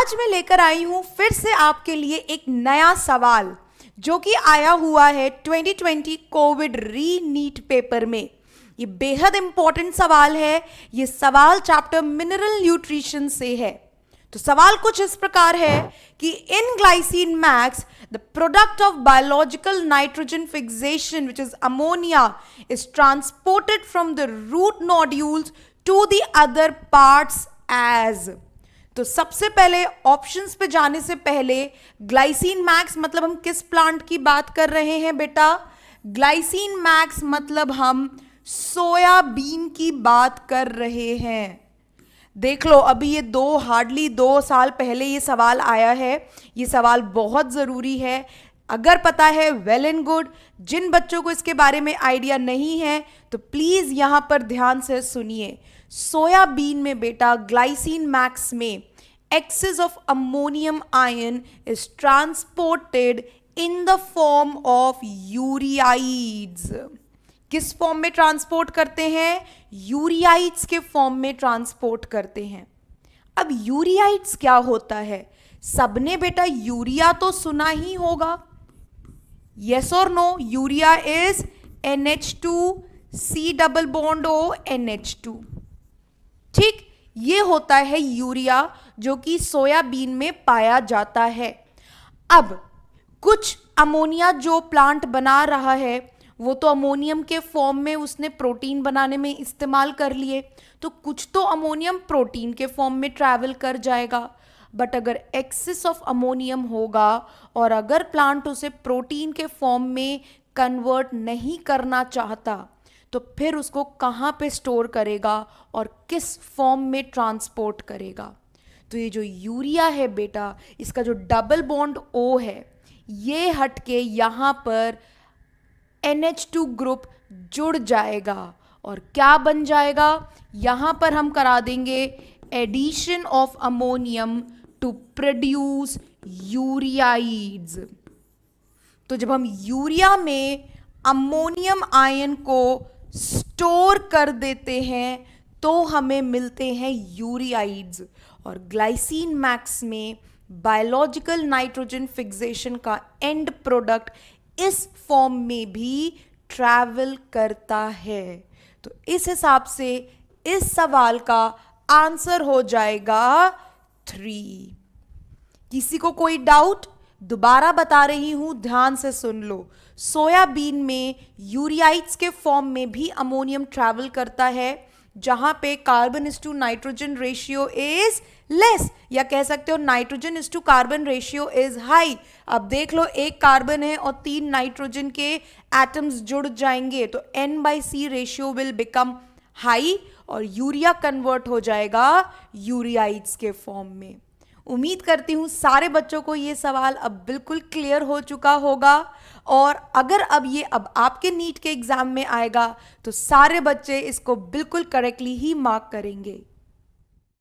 आज मैं लेकर आई हूं फिर से आपके लिए एक नया सवाल जो कि आया हुआ है 2020 कोविड री नीट पेपर में। ये बेहद इंपॉर्टेंट सवाल है। ये सवाल चैप्टर मिनरल न्यूट्रिशन से है। तो सवाल कुछ इस प्रकार है कि in glycine max the product of biological nitrogen fixation which is ammonia is transported from the root nodules to the other parts as. तो सबसे पहले ऑप्शंस पे जाने से पहले ग्लाइसिन मैक्स मतलब हम किस प्लांट की बात कर रहे हैं बेटा? ग्लाइसिन मैक्स मतलब हम सोयाबीन की बात कर रहे हैं। देख लो, अभी ये हार्डली 2 साल पहले ये सवाल आया है। ये सवाल बहुत ज़रूरी है। अगर पता है वेल एंड गुड, जिन बच्चों को इसके बारे में आइडिया नहीं है तो प्लीज़ यहाँ पर ध्यान से सुनिए। सोयाबीन में बेटा ग्लाइसिन मैक्स में excess of ammonium ion is transported in the form of ureides. किस फॉर्म में ट्रांसपोर्ट करते हैं? यूरियाइड्स के फॉर्म में ट्रांसपोर्ट करते हैं। अब यूरियाइड्स क्या होता है? सबने बेटा यूरिया तो सुना ही होगा, यस और no? Urea is NH2 double bond O NH2। ठीक, ये होता है यूरिया जो कि सोयाबीन में पाया जाता है। अब कुछ अमोनिया जो प्लांट बना रहा है वो तो अमोनियम के फॉर्म में उसने प्रोटीन बनाने में इस्तेमाल कर लिए, तो कुछ तो अमोनियम प्रोटीन के फॉर्म में ट्रैवल कर जाएगा। बट अगर एक्सेस ऑफ अमोनियम होगा और अगर प्लांट उसे प्रोटीन के फॉर्म में कन्वर्ट नहीं करना चाहता तो फिर उसको कहाँ पे स्टोर करेगा और किस फॉर्म में ट्रांसपोर्ट करेगा? तो ये जो यूरिया है बेटा, इसका जो डबल बॉन्ड O है ये हटके यहाँ पर NH2 ग्रुप जुड़ जाएगा और क्या बन जाएगा? यहाँ पर हम करा देंगे addition of ammonium to produce ureides. तो जब हम यूरिया में अमोनियम आयन को स्टोर कर देते हैं तो हमें मिलते हैं यूरियाइड्स। और ग्लाइसिन मैक्स में बायोलॉजिकल नाइट्रोजन फिक्सेशन का एंड प्रोडक्ट इस फॉर्म में भी ट्रैवल करता है। तो इस हिसाब से इस सवाल का आंसर हो जाएगा 3। किसी को कोई डाउट? दोबारा बता रही हूं, ध्यान से सुन लो। सोयाबीन में यूरियाइड्स के फॉर्म में भी अमोनियम ट्रैवल करता है जहां पे carbon is to nitrogen ratio is less, या कह सकते हो nitrogen is to carbon ratio is high. अब देख लो, एक कार्बन है और 3 नाइट्रोजन के एटम्स जुड़ जाएंगे तो N/C ratio will become high और यूरिया कन्वर्ट हो जाएगा यूरियाइड्स के फॉर्म में। उम्मीद करती हूँ सारे बच्चों को ये सवाल अब बिल्कुल क्लियर हो चुका होगा। और अगर अब आपके नीट के एग्जाम में आएगा तो सारे बच्चे इसको बिल्कुल करेक्टली ही मार्क करेंगे।